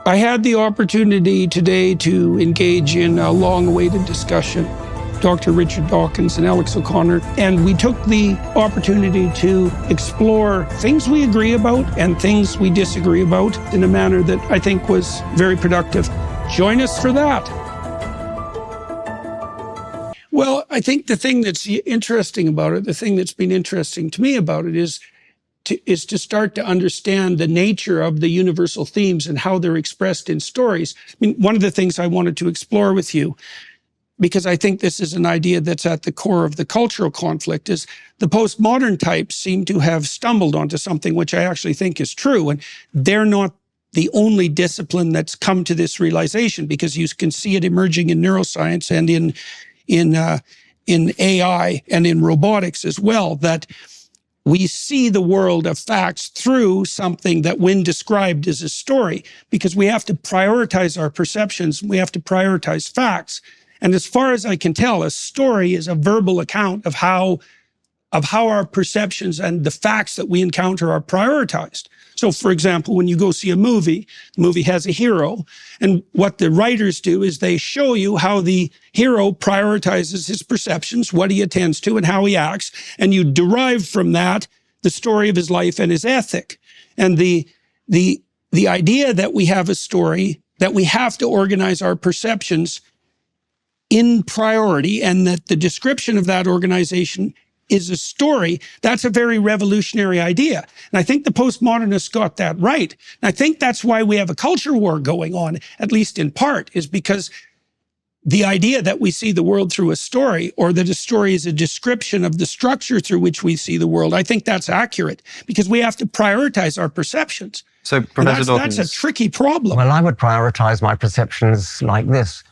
I had the opportunity today to engage in a long-awaited discussion. Dr. Richard Dawkins and Alex O'Connor, and we took the opportunity to explore things we agree about and things we disagree about in a manner that I think was very productive. Join us for that. Well, I think the thing that's interesting about it, the thing that's been interesting to me about it is to start to understand the nature of the universal themes and how they're expressed in stories. I mean, one of the things I wanted to explore with you, because I think this is an idea that's at the core of the cultural conflict, is the postmodern types seem to have stumbled onto something which I actually think is true. And they're not the only discipline that's come to this realization, because you can see it emerging in neuroscience and in AI and in robotics as well, that we see the world of facts through something that when described is a story, because we have to prioritize our perceptions. We have to prioritize facts. And as far as I can tell, a story is a verbal account of how our perceptions and the facts that we encounter are prioritized. So, for example, when you go see a movie, the movie has a hero, and what the writers do is they show you how the hero prioritizes his perceptions, what he attends to, and how he acts, and you derive from that the story of his life and his ethic. And the idea that we have a story, that we have to organize our perceptions in priority, and that the description of that organization is a story, that's a very revolutionary idea. And I think the postmodernists got that right. And I think that's why we have a culture war going on, at least in part, is because the idea that we see the world through a story, or that a story is a description of the structure through which we see the world, I think that's accurate, because we have to prioritize our perceptions. So, Professor Dawkins, that's a tricky problem. Well, I would prioritize my perceptions like this.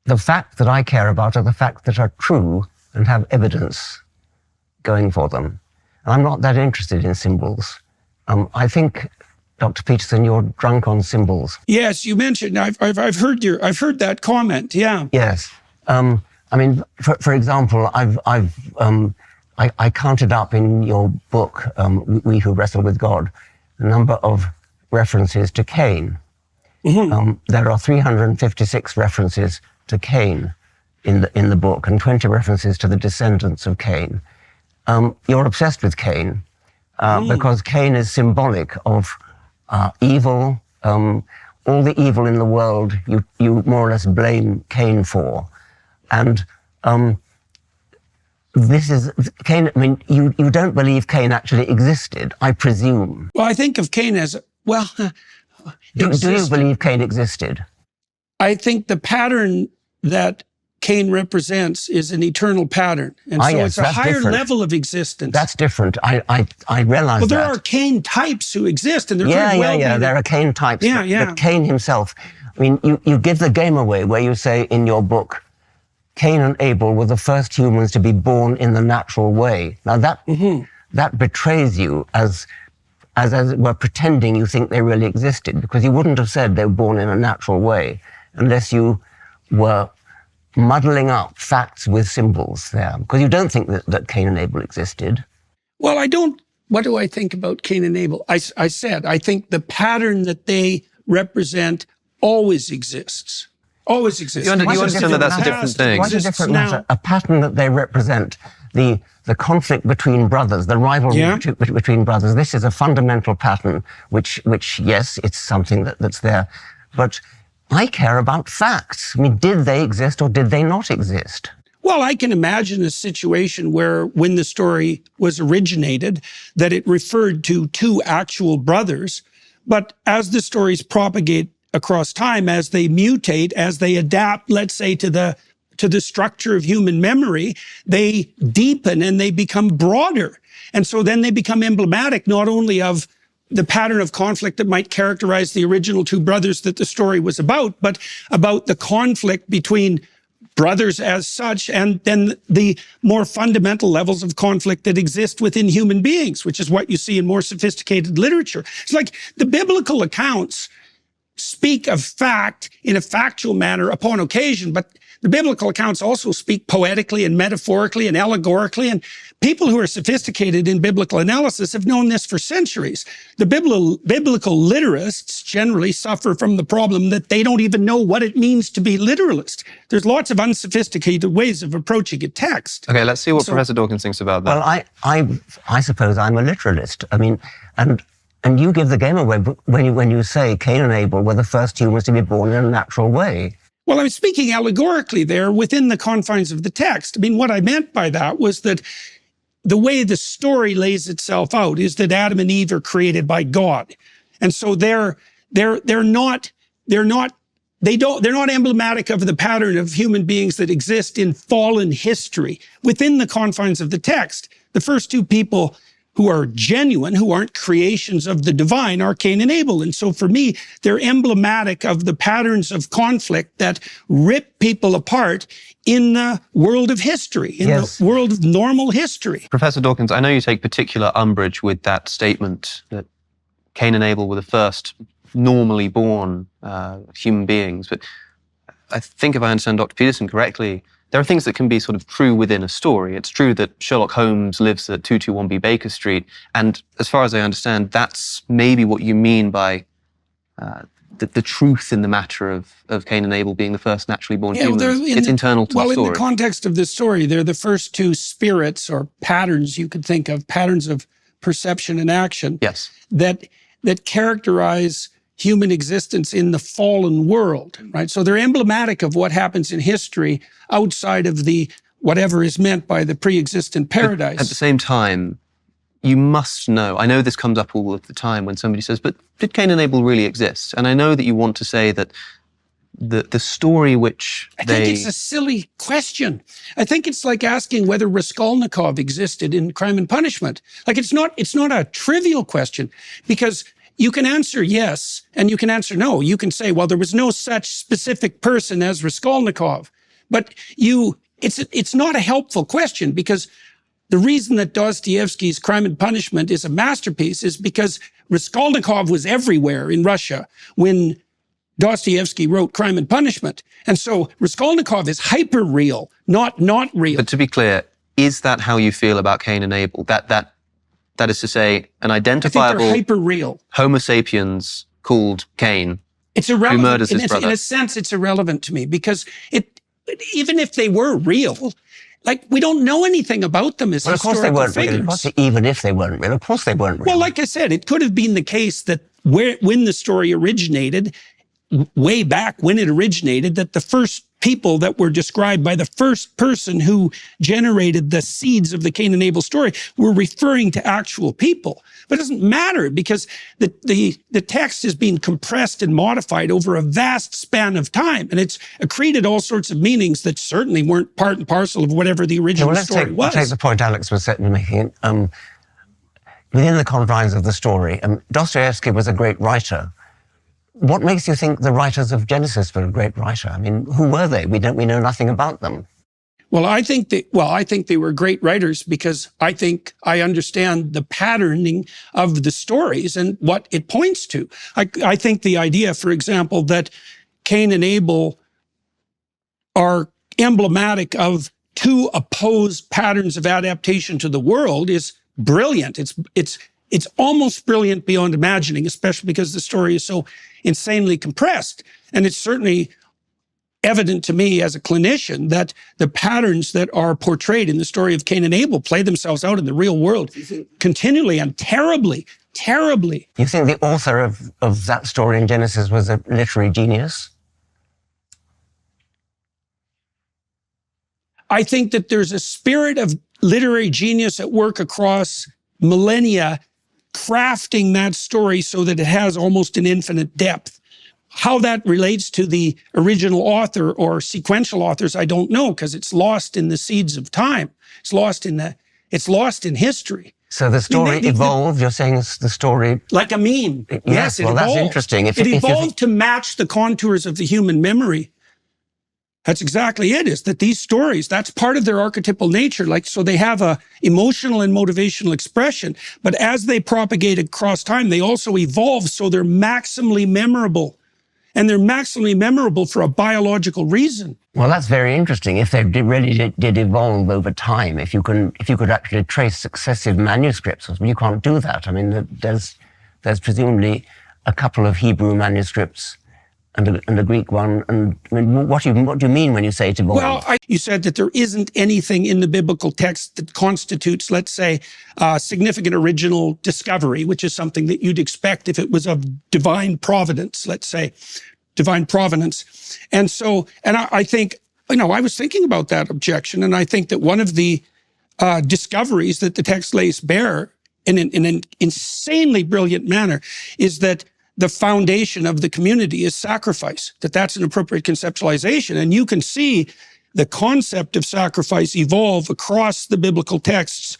The facts that I care about are the facts that are true and have evidence going for them. And I'm not that interested in symbols. I think, Dr. Peterson, you're drunk on symbols. Yes, you mentioned, I've heard that comment, yeah. Yes. I mean, for example, I counted up in your book, We Who Wrestle with God, the number of references to Cain. Mm-hmm. There are 356 references to Cain in the book, and 20 references to the descendants of Cain. You're obsessed with Cain because Cain is symbolic of evil. All the evil in the world, you more or less blame Cain for. And this is Cain. I mean, you don't believe Cain actually existed, I presume. Well, I think of Cain as, well, do you believe Cain existed? I think the pattern that Cain represents is an eternal pattern. And so yes, it's a higher different. Level of existence. That's different. I realize that. Well, there are Cain types who exist, and they're very well. Yeah, there are Cain types. Yeah. But Cain himself, I mean, you give the game away where you say in your book, Cain and Abel were the first humans to be born in the natural way. Now that betrays you as it were pretending you think they really existed, because you wouldn't have said they were born in a natural way unless you were muddling up facts with symbols there, because you don't think that Cain and Abel existed. Well, I don't. What do I think about Cain and Abel? I said, I think the pattern that they represent always exists. Always exists. You understand that that's a different thing. Quite a different matter. A pattern that they represent, the conflict between brothers, the rivalry between brothers. This is a fundamental pattern, which yes, it's something that's there. But I care about facts. I mean, did they exist or did they not exist? Well, I can imagine a situation where when the story was originated, that it referred to two actual brothers. But as the stories propagate across time, as they mutate, as they adapt, let's say, to the structure of human memory, they deepen and they become broader. And so then they become emblematic not only of the pattern of conflict that might characterize the original two brothers that the story was about, but about the conflict between brothers as such, and then the more fundamental levels of conflict that exist within human beings, which is what you see in more sophisticated literature. It's like the biblical accounts speak of fact in a factual manner upon occasion, but the biblical accounts also speak poetically and metaphorically and allegorically. And people who are sophisticated in biblical analysis have known this for centuries. The biblical literalists generally suffer from the problem that they don't even know what it means to be literalist. There's lots of unsophisticated ways of approaching a text. Okay, let's see what Professor Dawkins thinks about that. Well, I suppose I'm a literalist. I mean, and you give the game away when you say Cain and Abel were the first humans to be born in a natural way. Well, I'm speaking allegorically there within the confines of the text. I mean, what I meant by that was that the way the story lays itself out is that Adam and Eve are created by God. And so they're not emblematic of the pattern of human beings that exist in fallen history. Within the confines of the text, the first two people who are genuine, who aren't creations of the divine, are Cain and Abel. And so for me, they're emblematic of the patterns of conflict that rip people apart in the world of history, in the world of normal history. Professor Dawkins, I know you take particular umbrage with that statement that Cain and Abel were the first normally born human beings, but I think if I understand Dr. Peterson correctly, there are things that can be sort of true within a story. It's true that Sherlock Holmes lives at 221B Baker Street, and as far as I understand, that's maybe what you mean by the truth in the matter of Cain and Abel being the first naturally born humans. It's internal to the story. Well, in the context of this story, they're the first two spirits or patterns you could think of, patterns of perception and action, yes, that characterize human existence in the fallen world, right? So they're emblematic of what happens in history outside of the whatever is meant by the pre-existent paradise. But at the same time, you must know, I know this comes up all of the time when somebody says, but did Cain and Abel really exist? And I know that you want to say that the story which I think it's a silly question. I think it's like asking whether Raskolnikov existed in Crime and Punishment. Like it's not a trivial question, because you can answer yes, and you can answer no. You can say, well, there was no such specific person as Raskolnikov. But it's not a helpful question, because the reason that Dostoevsky's Crime and Punishment is a masterpiece is because Raskolnikov was everywhere in Russia when Dostoevsky wrote Crime and Punishment. And so Raskolnikov is hyper-real, not real. But to be clear, is that how you feel about Cain and Abel? That is to say, an identifiable hyper-real Homo sapiens called Cain, it's irrelevant. Who murders his brother. In a sense, it's irrelevant to me, because even if they were real, like, we don't know anything about them as historical figures. Of course, even if they weren't real, of course they weren't real. Well, like I said, it could have been the case that when the story originated, way back when it originated, that the first people that were described by the first person who generated the seeds of the Cain and Abel story were referring to actual people. But it doesn't matter, because the text is being compressed and modified over a vast span of time, and it's accreted all sorts of meanings that certainly weren't part and parcel of whatever the original story was. Let's take the point Alex was making. Within the confines of the story, Dostoevsky was a great writer. What makes you think the writers of Genesis were a great writer? I mean, who were they? We know nothing about them. Well, I think they were great writers because I think I understand the patterning of the stories and what it points to. I think the idea, for example, that Cain and Abel are emblematic of two opposed patterns of adaptation to the world is brilliant. It's almost brilliant beyond imagining, especially because the story is so insanely compressed. And it's certainly evident to me as a clinician that the patterns that are portrayed in the story of Cain and Abel play themselves out in the real world continually and terribly, terribly. You think the author of that story in Genesis was a literary genius? I think that there's a spirit of literary genius at work across millennia, crafting that story so that it has almost an infinite depth. How that relates to the original author or sequential authors, I don't know, because it's lost in the seeds of time. It's lost in history. So the story evolved. You're saying it's the story like a meme. Yes, well, that's interesting. It evolved to match the contours of the human memory. That's exactly it, is that these stories, that's part of their archetypal nature. Like, so they have a emotional and motivational expression, but as they propagate across time, they also evolve so they're maximally memorable. And they're maximally memorable for a biological reason. Well, that's very interesting. If they really did evolve over time, if you could actually trace successive manuscripts, you can't do that. I mean, there's presumably a couple of Hebrew manuscripts and a Greek one. And I mean, what do you mean when you say it evolved? Well, you said that there isn't anything in the biblical text that constitutes, let's say, significant original discovery, which is something that you'd expect if it was of divine providence, let's say, divine providence. And so, and I think, I was thinking about that objection, and I think that one of the discoveries that the text lays bare in an insanely brilliant manner is that the foundation of the community is sacrifice, that's an appropriate conceptualization. And you can see the concept of sacrifice evolve across the biblical texts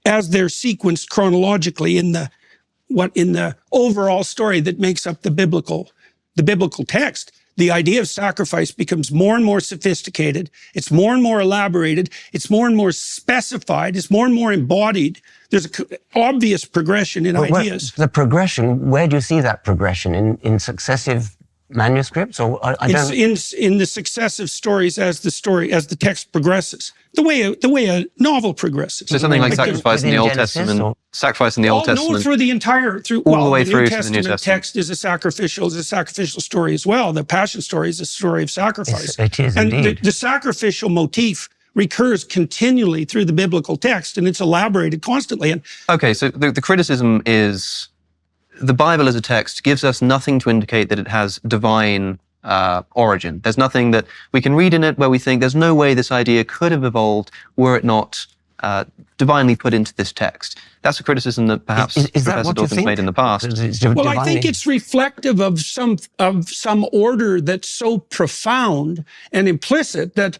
as they're sequenced chronologically in the overall story that makes up the biblical text. The idea of sacrifice becomes more and more sophisticated. It's more and more elaborated. It's more and more specified. It's more and more embodied. There's an obvious progression in ideas. The progression, where do you see that progression? In successive manuscripts? Or It's in the successive stories as the text progresses. The way a novel progresses. So something like sacrifice in the Old Testament. Sacrifice in the Old Testament. No, all the way through to the New Testament. Text is a sacrificial story as well. The Passion story is a story of sacrifice. It is and indeed. The sacrificial motif recurs continually through the biblical text, and it's elaborated constantly. And okay, so the criticism is the Bible as a text gives us nothing to indicate that it has divine origin. There's nothing that we can read in it where we think there's no way this idea could have evolved were it not divinely put into this text. That's a criticism that perhaps Professor Dawkins made in the past. Well, I think it's reflective of some order that's so profound and implicit that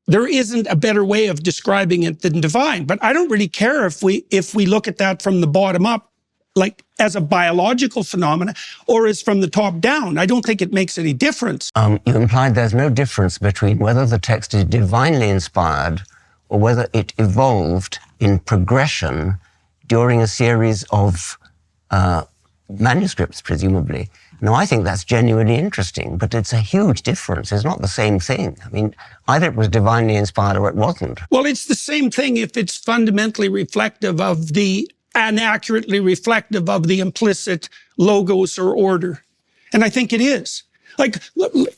there isn't a better way of describing it than divine. But I don't really care if we look at that from the bottom up, like as a biological phenomena, or as from the top down. I don't think it makes any difference. You implied there's no difference between whether the text is divinely inspired or whether it evolved in progression during a series of manuscripts, presumably. Now, I think that's genuinely interesting, but it's a huge difference. It's not the same thing. I mean, either it was divinely inspired or it wasn't. Well, it's the same thing if it's fundamentally reflective of and accurately reflective of the implicit logos or order. And I think it is. Like,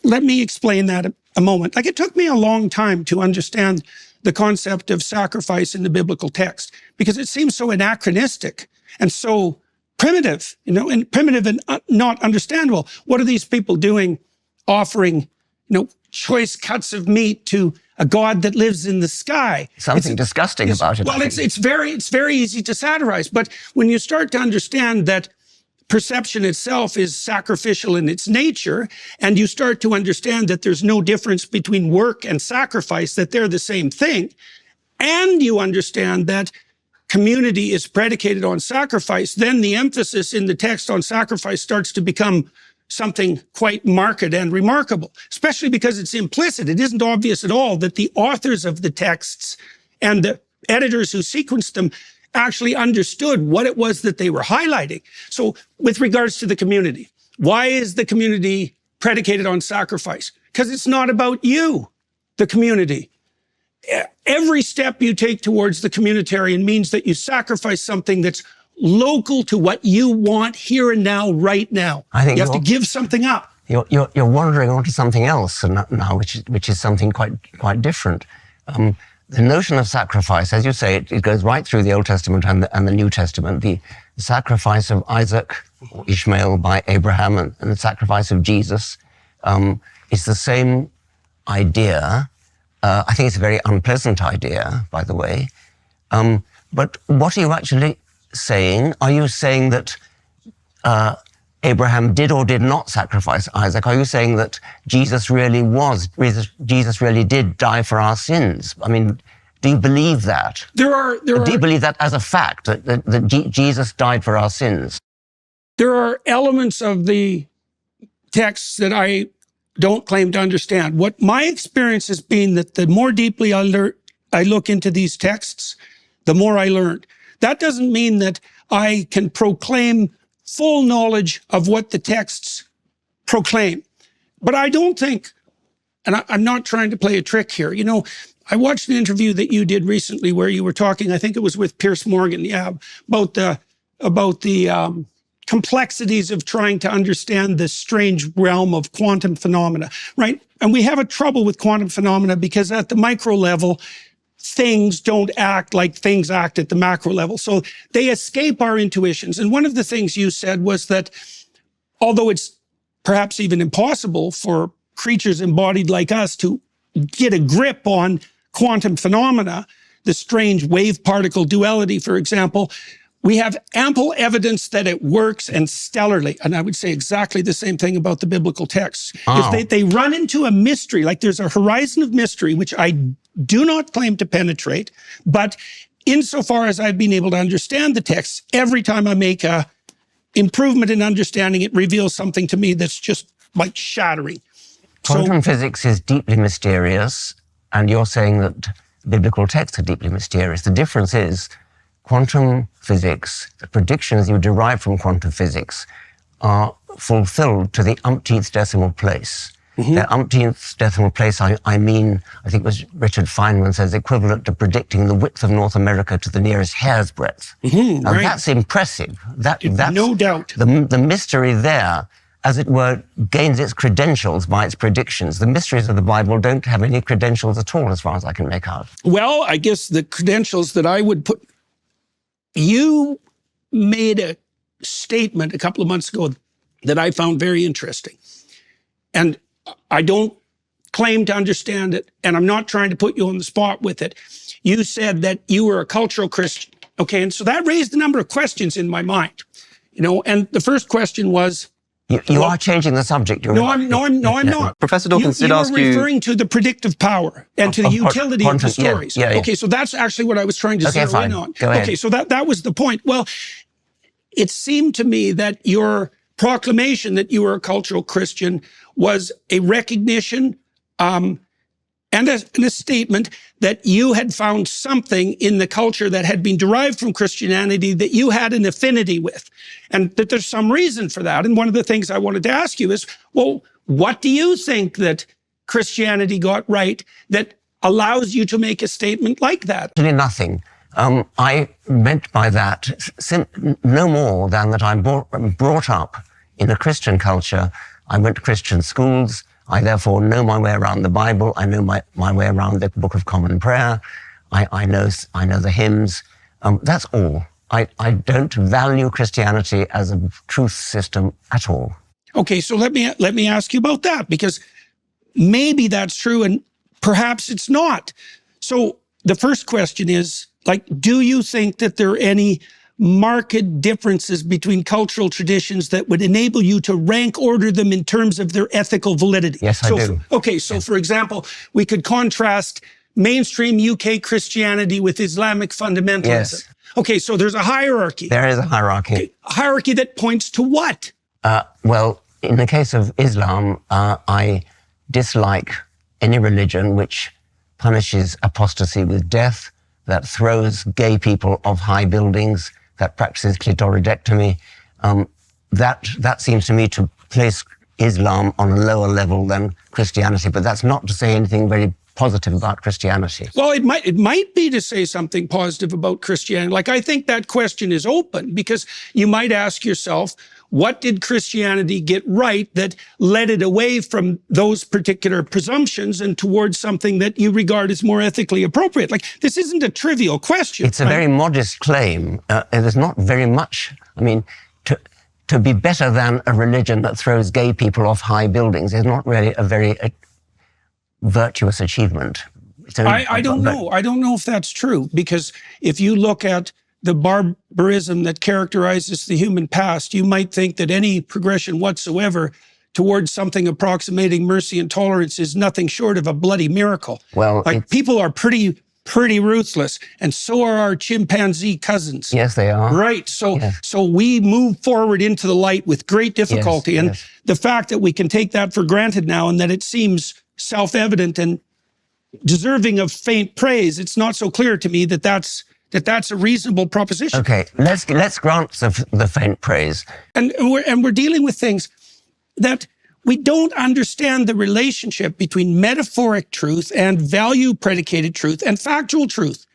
let me explain that a moment. Like, it took me a long time to understand the concept of sacrifice in the biblical text because it seems so anachronistic and so primitive, and not understandable. What are these people doing offering, choice cuts of meat to a God that lives in the sky? Something disgusting about it. Well, it's very easy to satirize. But when you start to understand that perception itself is sacrificial in its nature, and you start to understand that there's no difference between work and sacrifice, that they're the same thing, and you understand that community is predicated on sacrifice, then the emphasis in the text on sacrifice starts to become something quite marked and remarkable, especially because it's implicit. It isn't obvious at all that the authors of the texts and the editors who sequenced them actually understood what it was that they were highlighting. So with regards to the community, why is the community predicated on sacrifice? Because it's not about you, the community. Every step you take towards the communitarian means that you sacrifice something that's local to what you want here and now, right now. I think you have to give something up. You're wandering onto something else now, which is something quite different. The notion of sacrifice, as you say, it goes right through the Old Testament and the New Testament. The sacrifice of Isaac or Ishmael by Abraham and the sacrifice of Jesus is the same idea. I think it's a very unpleasant idea, by the way. But what are you actually saying? Are you saying that Abraham did or did not sacrifice Isaac? Are you saying that Jesus really did die for our sins? I mean, do you believe that? Do you believe that as a fact, that Jesus died for our sins? There are elements of the texts that I don't claim to understand. What my experience has been that the more deeply I look into these texts, the more I learn. That doesn't mean that I can proclaim full knowledge of what the texts proclaim. But I don't think, and I'm not trying to play a trick here. You know, I watched an interview that you did recently where you were talking, I think it was with Piers Morgan, yeah, about the complexities of trying to understand this strange realm of quantum phenomena, right? And we have a trouble with quantum phenomena because at the micro level, things don't act like things act at the macro level. So they escape our intuitions. And one of the things you said was that although it's perhaps even impossible for creatures embodied like us to get a grip on quantum phenomena, the strange wave-particle duality, for example, we have ample evidence that it works and stellarly. And I would say exactly the same thing about the biblical texts. Because they run into a mystery, like there's a horizon of mystery, which I do not claim to penetrate. But insofar as I've been able to understand the texts, every time I make a improvement in understanding, it reveals something to me that's just like shattering. Quantum physics is deeply mysterious, and you're saying that biblical texts are deeply mysterious. The difference is quantum physics, the predictions you derive from quantum physics are fulfilled to the umpteenth decimal place. The umpteenth decimal place, I mean, I think it was Richard Feynman says, equivalent to predicting the width of North America to the nearest hair's breadth. Now, right. That's impressive. That's no doubt. The mystery there, as it were, gains its credentials by its predictions. The mysteries of the Bible don't have any credentials at all, as far as I can make out. Well, I guess the credentials that I would put, you made a statement a couple of months ago that I found very interesting. And I don't claim to understand it, and I'm not trying to put you on the spot with it. You said that you were a cultural Christian. Okay, and so that raised a number of questions in my mind. You know, and the first question was, You are changing the subject. No, I'm not. Professor Dawkins did ask you... You were referring to the predictive power and to the utility of the stories. Yeah. Okay, so that's actually what I was trying to zero in on. Go ahead. Okay, so that was the point. Well, it seemed to me that your proclamation that you were a cultural Christian was a recognition and a statement that you had found something in the culture that had been derived from Christianity that you had an affinity with, and that there's some reason for that. And one of the things I wanted to ask you is, well, what do you think that Christianity got right that allows you to make a statement like that? Actually, nothing. I meant by that no more than that I'm brought up in a Christian culture. I went to Christian schools. I therefore know my way around the Bible. I know my way around the Book of Common Prayer. I know the hymns. That's all. I don't value Christianity as a truth system at all. Okay, so let me ask you about that, because maybe that's true and perhaps it's not. So the first question is, like, do you think that there are any marked differences between cultural traditions that would enable you to rank order them in terms of their ethical validity? Yes, I do. Okay, so for example, we could contrast mainstream UK Christianity with Islamic fundamentalism. Yes. Okay, so there's a hierarchy. There is a hierarchy. Okay, a hierarchy that points to what? Well, in the case of Islam, I dislike any religion which punishes apostasy with death, that throws gay people off high buildings, that practices clitoridectomy. That seems to me to place Islam on a lower level than Christianity, but that's not to say anything very positive about Christianity. Well, it might be to say something positive about Christianity. Like, I think that question is open, because you might ask yourself, what did Christianity get right that led it away from those particular presumptions and towards something that you regard as more ethically appropriate? Like, this isn't a trivial question. It's a very modest claim. There's not very much. I mean, to be better than a religion that throws gay people off high buildings is not really a very virtuous achievement. I don't know. I don't know if that's true, because if you look at the barbarism that characterizes the human past, you might think that any progression whatsoever towards something approximating mercy and tolerance is nothing short of a bloody miracle. Well, like, people are pretty ruthless, and so are our chimpanzee cousins. Yes, they are. Right. So, yes. So we move forward into the light with great difficulty. Yes, and yes. The fact that we can take that for granted now, and that it seems self-evident and deserving of faint praise, it's not so clear to me that that's a reasonable proposition. Okay, let's grant the faint praise. And we're dealing with things that we don't understand the relationship between metaphoric truth and value-predicated truth and factual truth.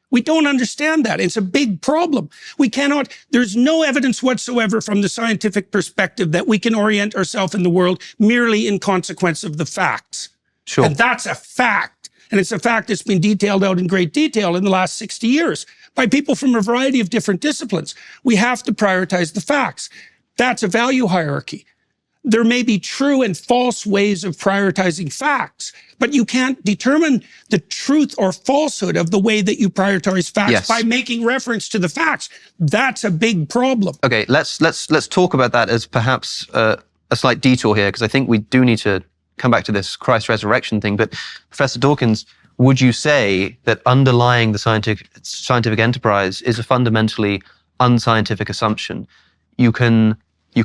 We don't understand that. It's a big problem. There's no evidence whatsoever from the scientific perspective that we can orient ourselves in the world merely in consequence of the facts. Sure. And that's a fact. And it's a fact that's been detailed out in great detail in the last 60 years by people from a variety of different disciplines. We have to prioritize the facts. That's a value hierarchy. There may be true and false ways of prioritizing facts, but you can't determine the truth or falsehood of the way that you prioritize facts by making reference to the facts. That's a big problem. Okay, let's talk about that as perhaps a slight detour here, because I think we do need to come back to this Christ resurrection thing. But Professor Dawkins, would you say that underlying the scientific enterprise is a fundamentally unscientific assumption? You can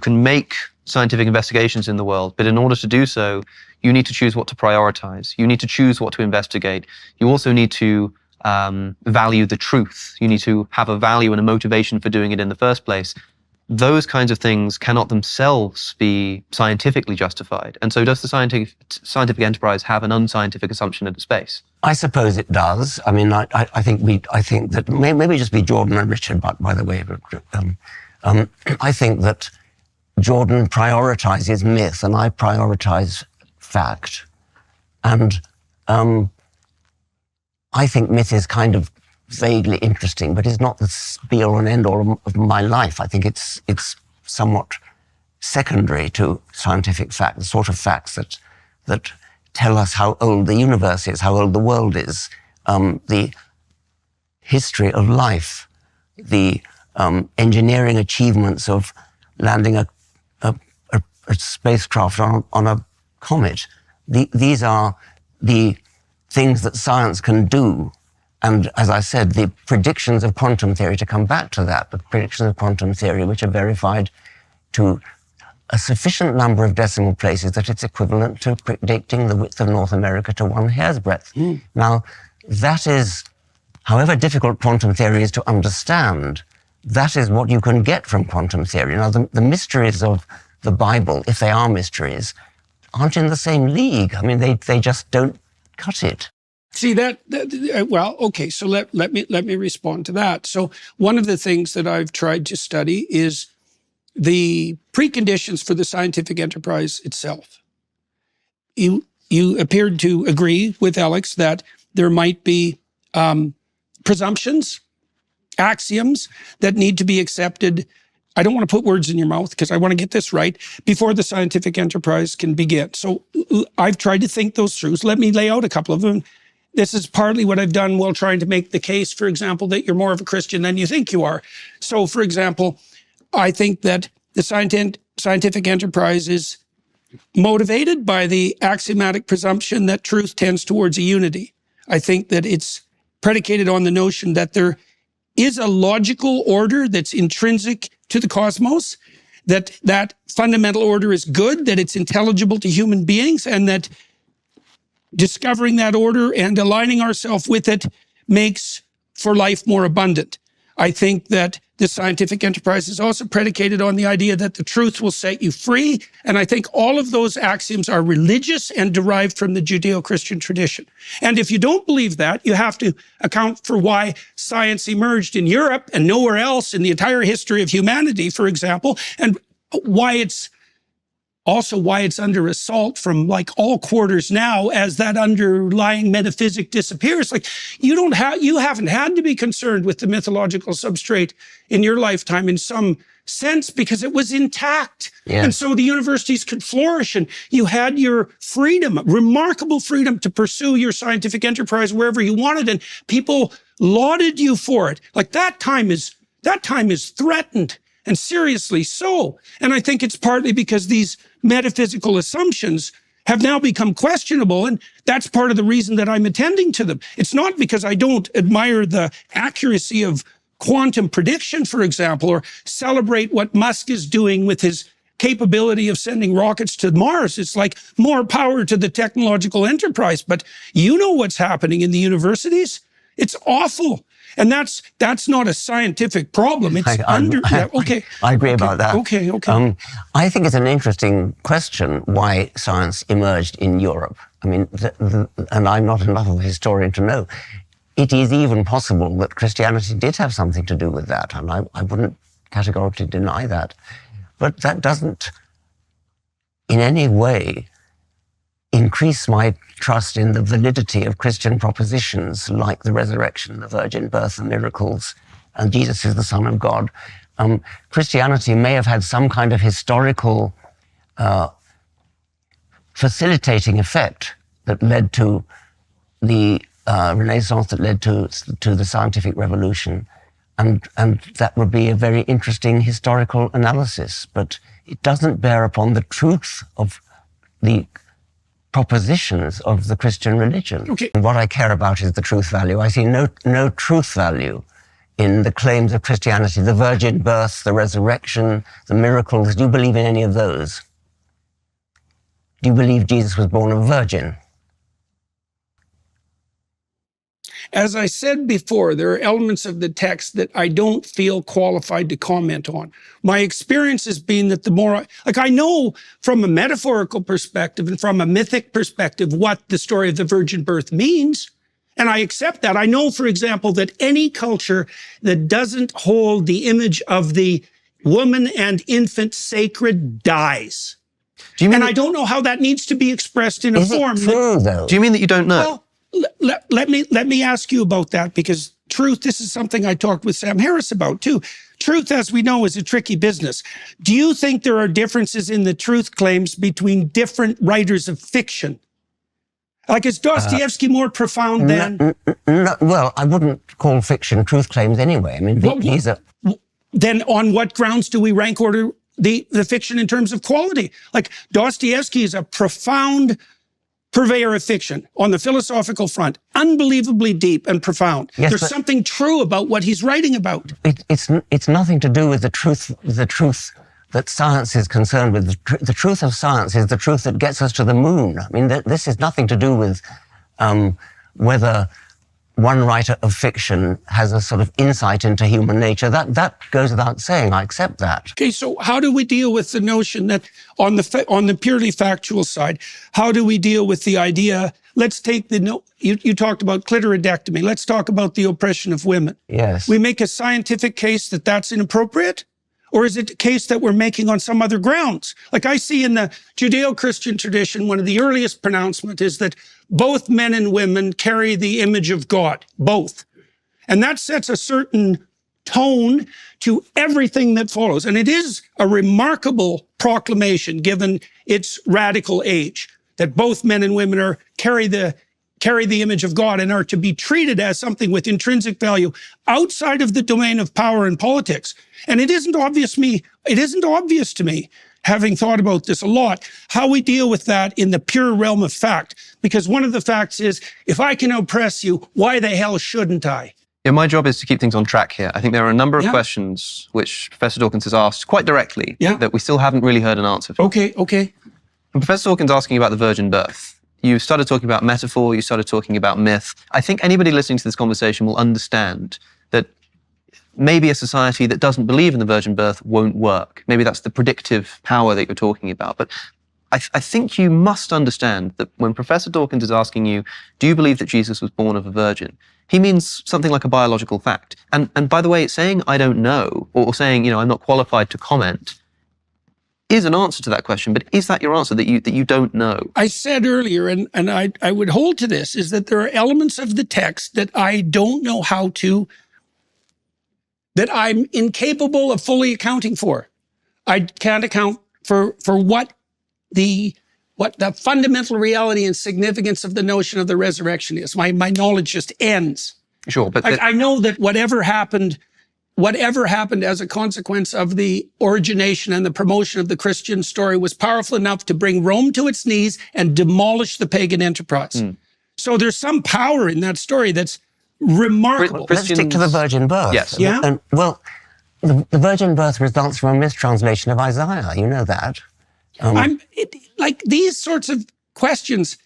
make scientific investigations in the world, but in order to do so, you need to choose what to prioritize. You need to choose what to investigate. You also need to value the truth. You need to have a value and a motivation for doing it in the first place. Those kinds of things cannot themselves be scientifically justified. And so does the scientific enterprise have an unscientific assumption at its base? I suppose it does. I mean, I think that maybe just be Jordan and Richard, by the way. I think that Jordan prioritizes myth and I prioritize fact. And I think myth is kind of vaguely interesting, but it's not the be-all and end-all of my life. I think it's somewhat secondary to scientific fact, the sort of facts that tell us how old the universe is, how old the world is, the history of life, the engineering achievements of landing a spacecraft on a comet. These are the things that science can do. And as I said, the predictions of quantum theory, to come back to that, the predictions of quantum theory, which are verified to a sufficient number of decimal places that it's equivalent to predicting the width of North America to one hair's breadth. Now, that is, however difficult quantum theory is to understand, that is what you can get from quantum theory. Now, the mysteries of the Bible, if they are mysteries, aren't in the same league. I mean, they just don't cut it. See well, okay, so let me respond to that. So one of the things that I've tried to study is the preconditions for the scientific enterprise itself. You appeared to agree with Alex that there might be presumptions, axioms that need to be accepted. I don't want to put words in your mouth because I want to get this right before the scientific enterprise can begin. So I've tried to think those through. So let me lay out a couple of them. This is partly what I've done while trying to make the case, for example, that you're more of a Christian than you think you are. So, for example, I think that the scientific enterprise is motivated by the axiomatic presumption that truth tends towards a unity. I think that it's predicated on the notion that there is a logical order that's intrinsic to the cosmos, that fundamental order is good, that it's intelligible to human beings, and that discovering that order and aligning ourselves with it makes for life more abundant. I think that the scientific enterprise is also predicated on the idea that the truth will set you free. And I think all of those axioms are religious and derived from the Judeo-Christian tradition. And if you don't believe that, you have to account for why science emerged in Europe and nowhere else in the entire history of humanity, for example, and why it's under assault from like all quarters now as that underlying metaphysic disappears. Like you haven't had to be concerned with the mythological substrate in your lifetime in some sense because it was intact. Yeah. And so the universities could flourish and you had your freedom, remarkable freedom to pursue your scientific enterprise wherever you wanted. And people lauded you for it. Like that time is threatened. And seriously so. And I think it's partly because these metaphysical assumptions have now become questionable, and that's part of the reason that I'm attending to them. It's not because I don't admire the accuracy of quantum prediction, for example, or celebrate what Musk is doing with his capability of sending rockets to Mars. It's like more power to the technological enterprise. But you know what's happening in the universities? It's awful. And that's not a scientific problem. It's okay. I agree about that. Okay. I think it's an interesting question why science emerged in Europe. I mean, and I'm not enough of a historian to know. It is even possible that Christianity did have something to do with that, and I wouldn't categorically deny that. But that doesn't in any way increase my trust in the validity of Christian propositions like the resurrection, the virgin birth, the miracles, and Jesus is the Son of God. Christianity may have had some kind of historical facilitating effect that led to the Renaissance, that led to the scientific revolution, and that would be a very interesting historical analysis, but it doesn't bear upon the truth of the propositions of the Christian religion. Okay. What I care about is the truth value. I see no truth value in the claims of Christianity, the virgin birth, the resurrection, the miracles. Do you believe in any of those? Do you believe Jesus was born of a virgin? As I said before, there are elements of the text that I don't feel qualified to comment on. My experience has been that the more, I know from a metaphorical perspective and from a mythic perspective what the story of the virgin birth means, and I accept that. I know, for example, that any culture that doesn't hold the image of the woman and infant sacred dies. Do you mean and I don't know how that needs to be expressed in a form. Is it true, though? Do you mean that you don't know? Well, let me ask you about that, because truth, this is something I talked with Sam Harris about too. Truth, as we know, is a tricky business. Do you think there are differences in the truth claims between different writers of fiction? Like, is Dostoevsky more profound than... No, well, I wouldn't call fiction truth claims anyway. I mean, these are... Then on what grounds do we rank order the fiction in terms of quality? Like, Dostoevsky is a profound purveyor of fiction on the philosophical front, unbelievably deep and profound. Yes, There's something true about what he's writing about. It's nothing to do with the truth that science is concerned with. The truth of science is the truth that gets us to the moon. I mean, this is nothing to do with whether one writer of fiction has a sort of insight into human nature. That goes without saying. I accept that. Okay, so how do we deal with the notion that on the purely factual side, how do we deal with the idea, let's take you talked about clitoridectomy, let's talk about the oppression of women. Yes. We make a scientific case that that's inappropriate? Or is it a case that we're making on some other grounds? Like I see in the Judeo-Christian tradition, one of the earliest pronouncements is that both men and women carry the image of God, both. And that sets a certain tone to everything that follows. And it is a remarkable proclamation, given its radical age, that both men and women carry the image of God and are to be treated as something with intrinsic value outside of the domain of power and politics. And it isn't obvious to me, having thought about this a lot, how we deal with that in the pure realm of fact. Because one of the facts is, if I can oppress you, why the hell shouldn't I? Yeah, my job is to keep things on track here. I think there are a number of questions which Professor Dawkins has asked quite directly that we still haven't really heard an answer for. Okay. And Professor Dawkins asking about the virgin birth. You started talking about metaphor, you started talking about myth. I think anybody listening to this conversation will understand that maybe a society that doesn't believe in the virgin birth won't work. Maybe that's the predictive power that you're talking about. But I think you must understand that when Professor Dawkins is asking you, do you believe that Jesus was born of a virgin? He means something like a biological fact. And by the way, saying I don't know, or saying, I'm not qualified to comment, is an answer to that question, but is that your answer, that you don't know? I said earlier, and I would hold to this, is that there are elements of the text that I don't know that I'm incapable of fully accounting for. I can't account for what the fundamental reality and significance of the notion of the resurrection is. My knowledge just ends. Sure, but I know that whatever happened as a consequence of the origination and the promotion of the Christian story was powerful enough to bring Rome to its knees and demolish the pagan enterprise. So there's some power in that story that's remarkable. Let's stick to the virgin birth. Yes. Yeah. And, well, the virgin birth results from a mistranslation of Isaiah. You know that. Like these sorts of questions,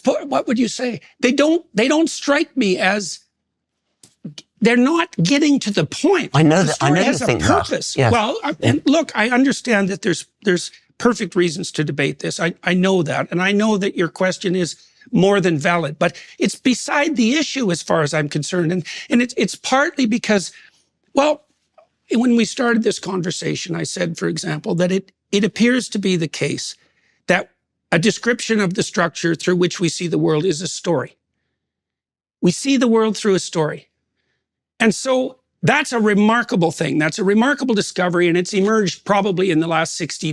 what would you say? They don't strike me as they're not getting to the point. I know the that. story I know has you a think purpose. that. Yes. Well, and look, I understand that there's perfect reasons to debate this. I know that, and I know that your question is more than valid, but it's beside the issue as far as I'm concerned, and it's partly because, well, when we started this conversation, I said, for example, that it appears to be the case that a description of the structure through which we see the world is a story. We see the world through a story. And so that's a remarkable thing. That's a remarkable discovery, and it's emerged probably in the last 60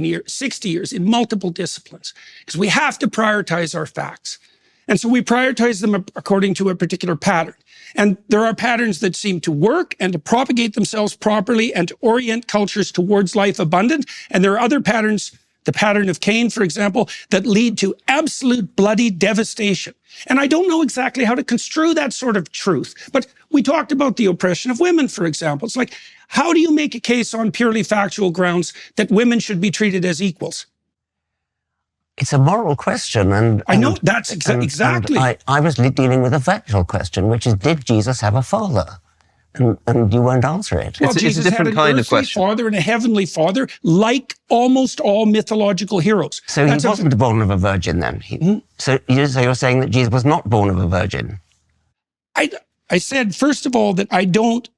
years in multiple disciplines, because we have to prioritize our facts. And so we prioritize them according to a particular pattern. And there are patterns that seem to work and to propagate themselves properly and to orient cultures towards life abundant. And there are other patterns, the pattern of Cain, for example, that lead to absolute bloody devastation. And I don't know exactly how to construe that sort of truth. But we talked about the oppression of women, for example. It's like, how do you make a case on purely factual grounds that women should be treated as equals? It's a moral question, and I know that's exactly. And I was dealing with a factual question, which is, did Jesus have a father? And you won't answer it. Well, It's Jesus a different had an kind of earthly question. father and a heavenly father, like almost all mythological heroes. So he wasn't born of a virgin then? So you're saying that Jesus was not born of a virgin? I said, first of all, that I don't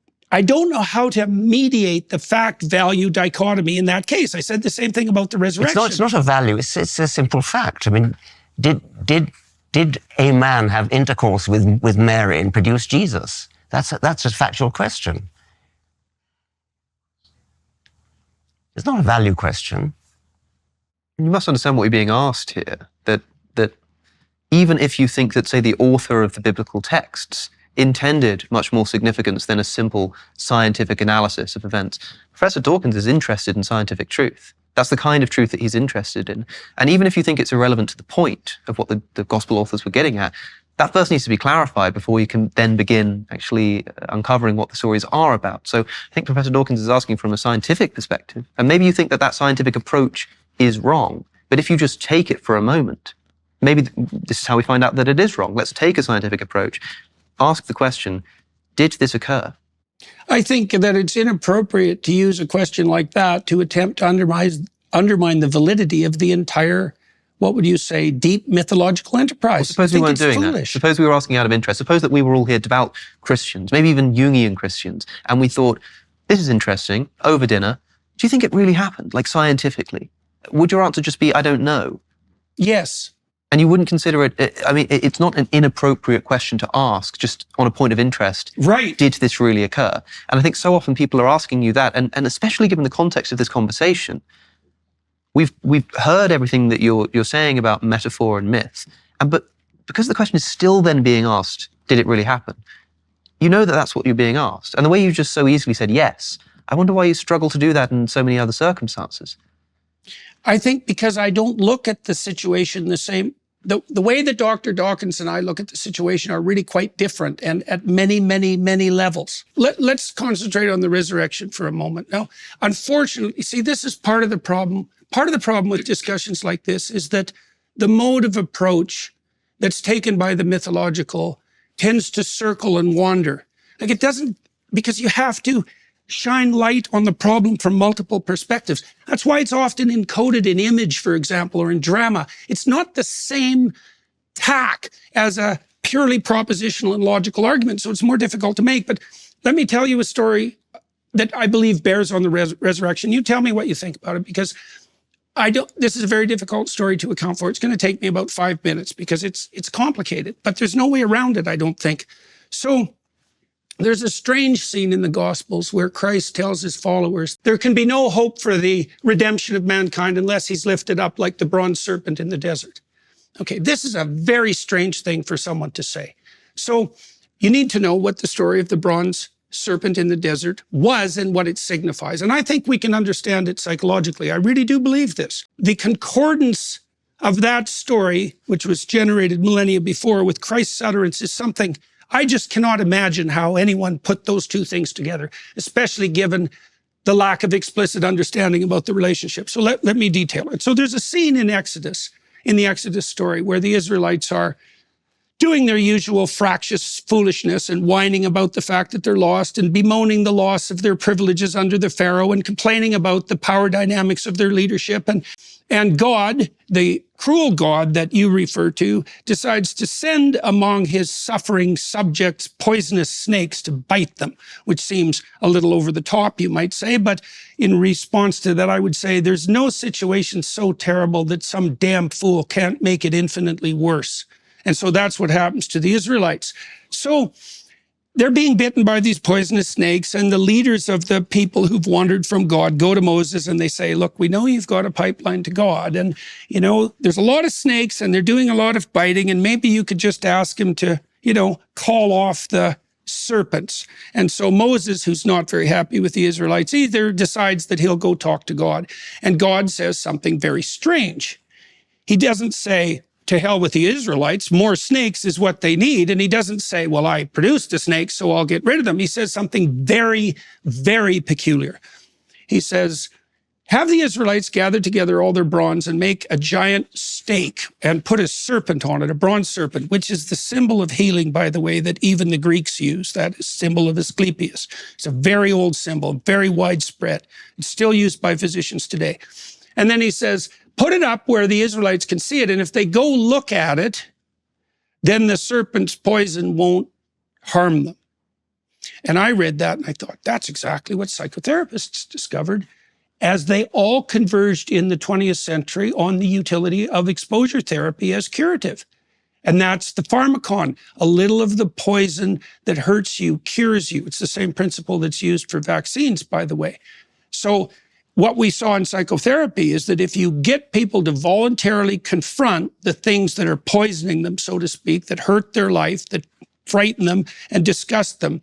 know how to mediate the fact-value dichotomy in that case. I said the same thing about the resurrection. It's not a value. It's a simple fact. I mean, did a man have intercourse with Mary and produce Jesus? That's a factual question. It's not a value question. You must understand what you're being asked here, that even if you think that, say, the author of the biblical texts intended much more significance than a simple scientific analysis of events, Professor Dawkins is interested in scientific truth. That's the kind of truth that he's interested in. And even if you think it's irrelevant to the point of what the gospel authors were getting at, that first needs to be clarified before you can then begin actually uncovering what the stories are about. So I think Professor Dawkins is asking from a scientific perspective, and maybe you think that scientific approach is wrong, but if you just take it for a moment, maybe this is how we find out that it is wrong. Let's take a scientific approach, ask the question, did this occur? I think that it's inappropriate to use a question like that to attempt to undermine the validity of the entire, what would you say, deep mythological enterprise. Well, suppose we weren't doing that. Suppose we were asking out of interest. Suppose that we were all here devout Christians, maybe even Jungian Christians, and we thought, this is interesting, over dinner. Do you think it really happened, like scientifically? Would your answer just be, I don't know? Yes. And you wouldn't consider it, I mean, it's not an inappropriate question to ask, just on a point of interest. Right. Did this really occur? And I think so often people are asking you that, and especially given the context of this conversation, we've heard everything that you're saying about metaphor and myth, but because the question is still then being asked, did it really happen? You know that that's what you're being asked. And the way you just so easily said yes, I wonder why you struggle to do that in so many other circumstances. I think because I don't look at the situation the same. The way that Dr. Dawkins and I look at the situation are really quite different, and at many, many, many levels. Let's concentrate on the resurrection for a moment. Now, unfortunately, see, this is part of the problem. Part of the problem with discussions like this is that the mode of approach that's taken by the mythological tends to circle and wander. Like it doesn't, because you have to shine light on the problem from multiple perspectives. That's why it's often encoded in image, for example, or in drama. It's not the same tack as a purely propositional and logical argument, so it's more difficult to make. But let me tell you a story that I believe bears on the resurrection. You tell me what you think about it, because this is a very difficult story to account for. It's going to take me about 5 minutes because it's complicated, but there's no way around it, I don't think. So there's a strange scene in the Gospels where Christ tells his followers, there can be no hope for the redemption of mankind unless he's lifted up like the bronze serpent in the desert. Okay, this is a very strange thing for someone to say. So you need to know what the story of the bronze serpent in the desert was and what it signifies. And I think we can understand it psychologically. I really do believe this. The concordance of that story, which was generated millennia before with Christ's utterance, is something I just cannot imagine how anyone put those two things together, especially given the lack of explicit understanding about the relationship. So let me detail it. So there's a scene in the Exodus story where the Israelites are doing their usual fractious foolishness and whining about the fact that they're lost and bemoaning the loss of their privileges under the Pharaoh and complaining about the power dynamics of their leadership. And God, the cruel God that you refer to, decides to send among his suffering subjects poisonous snakes to bite them, which seems a little over the top, you might say. But in response to that, I would say there's no situation so terrible that some damn fool can't make it infinitely worse. And so that's what happens to the Israelites. So they're being bitten by these poisonous snakes, and the leaders of the people who've wandered from God go to Moses and they say, look, we know you've got a pipeline to God, and there's a lot of snakes and they're doing a lot of biting, and maybe you could just ask him to, call off the serpents. And so Moses, who's not very happy with the Israelites either, decides that he'll go talk to God. And God says something very strange. He doesn't say, to hell with the Israelites, more snakes is what they need. And he doesn't say, well, I produced the snakes, so I'll get rid of them. He says something very, very peculiar. He says, have the Israelites gather together all their bronze and make a giant stake and put a serpent on it, a bronze serpent, which is the symbol of healing, by the way, that even the Greeks use, that symbol of Asclepius. It's a very old symbol, very widespread. It's still used by physicians today. And then he says, put it up where the Israelites can see it, and if they go look at it, then the serpent's poison won't harm them. And I read that and I thought, that's exactly what psychotherapists discovered as they all converged in the 20th century on the utility of exposure therapy as curative. And that's the pharmacon. A little of the poison that hurts you cures you. It's the same principle that's used for vaccines, by the way. So what we saw in psychotherapy is that if you get people to voluntarily confront the things that are poisoning them, so to speak, that hurt their life, that frighten them and disgust them,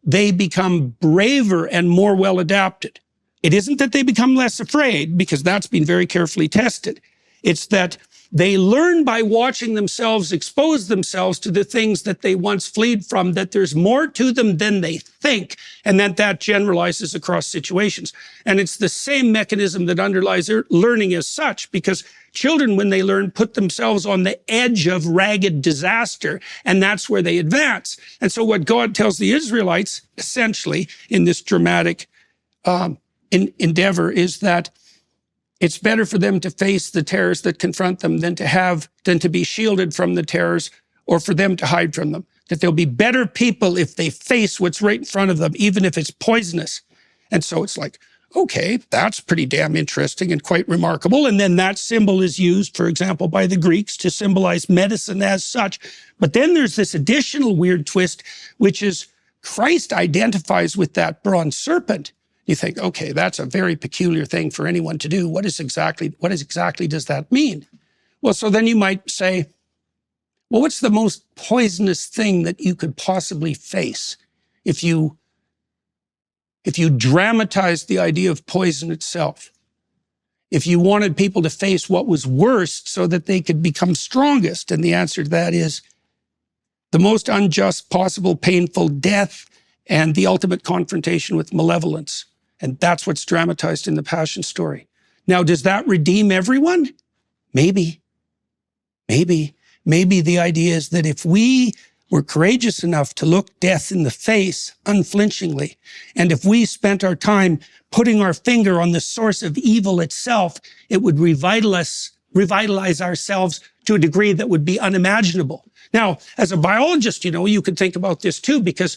they become braver and more well adapted. It isn't that they become less afraid, because that's been very carefully tested. It's that they learn by watching themselves expose themselves to the things that they once fled from, that there's more to them than they think, and that generalizes across situations. And it's the same mechanism that underlies learning as such, because children, when they learn, put themselves on the edge of ragged disaster, and that's where they advance. And so what God tells the Israelites, essentially, in this dramatic endeavor, is that it's better for them to face the terrors that confront them than to be shielded from the terrors, or for them to hide from them. That they'll be better people if they face what's right in front of them, even if it's poisonous. And so it's like, okay, that's pretty damn interesting and quite remarkable. And then that symbol is used, for example, by the Greeks to symbolize medicine as such. But then there's this additional weird twist, which is Christ identifies with that bronze serpent. You think, okay, that's a very peculiar thing for anyone to do. What exactly does that mean? Well, so then you might say, well, what's the most poisonous thing that you could possibly face if you dramatized the idea of poison itself? If you wanted people to face what was worst so that they could become strongest? And the answer to that is the most unjust possible painful death and the ultimate confrontation with malevolence. And that's what's dramatized in the Passion story. Now, does that redeem everyone? Maybe. Maybe the idea is that if we were courageous enough to look death in the face unflinchingly, and if we spent our time putting our finger on the source of evil itself, it would revitalize ourselves to a degree that would be unimaginable. Now, as a biologist, you could think about this too, because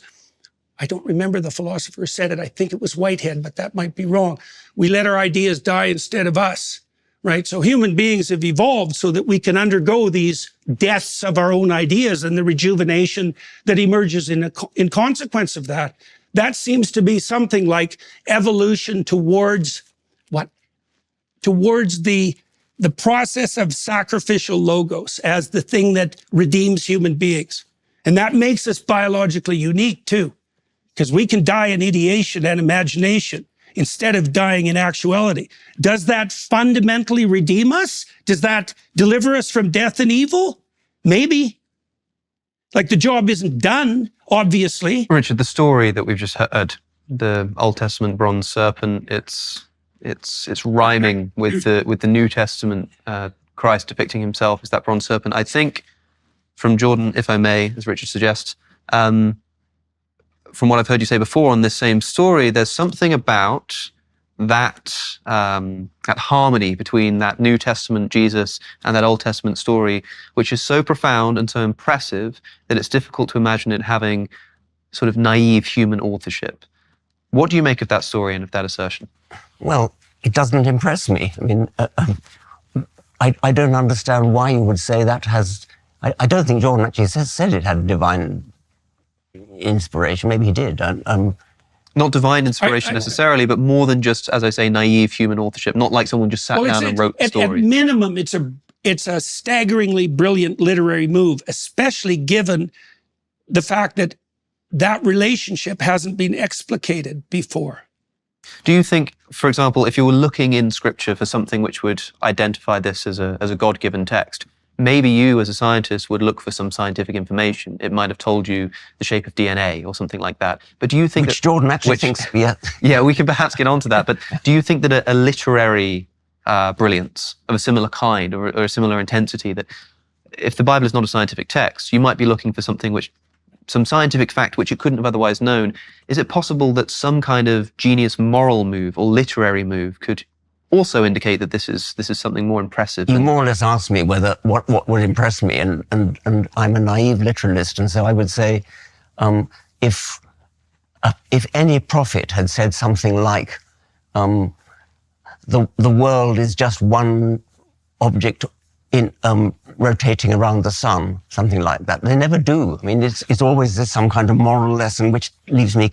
I don't remember the philosopher who said it. I think it was Whitehead, but that might be wrong. We let our ideas die instead of us, right? So human beings have evolved so that we can undergo these deaths of our own ideas and the rejuvenation that emerges in consequence of that. That seems to be something like evolution towards what? Towards the process of sacrificial logos as the thing that redeems human beings. And that makes us biologically unique too, because we can die in ideation and imagination instead of dying in actuality. Does that fundamentally redeem us? Does that deliver us from death and evil? Maybe. Like, the job isn't done, obviously. Richard, the story that we've just heard, the Old Testament bronze serpent, it's rhyming with the New Testament, Christ depicting himself as that bronze serpent. I think from Jordan, if I may, as Richard suggests. From what I've heard you say before on this same story, there's something about that harmony between that New Testament Jesus and that Old Testament story, which is so profound and so impressive that it's difficult to imagine it having sort of naive human authorship. What do you make of that story and of that assertion? Well, it doesn't impress me. I mean, I don't understand why you would say that has... I don't think Jordan actually said it had divine inspiration. Maybe he did. Not divine inspiration necessarily, but more than just, as I say, naive human authorship. Not like someone just sat down and wrote the story. At minimum, it's a staggeringly brilliant literary move, especially given the fact that that relationship hasn't been explicated before. Do you think, for example, if you were looking in Scripture for something which would identify this as a God-given text, maybe you as a scientist would look for some scientific information. It might have told you the shape of DNA or something like that. But do you think which Jordan actually thinks, yeah. Yeah, we can perhaps get onto that. But do you think that a literary brilliance of a similar kind or a similar intensity, that if the Bible is not a scientific text, you might be looking for something some scientific fact which you couldn't have otherwise known? Is it possible that some kind of genius moral move or literary move could also indicate that this is something more impressive? You more or less asked me what would impress me, and I'm a naive literalist, and so I would say, if any prophet had said something like, the world is just one object in rotating around the sun, something like that. They never do. I mean, it's always some kind of moral lesson which leaves me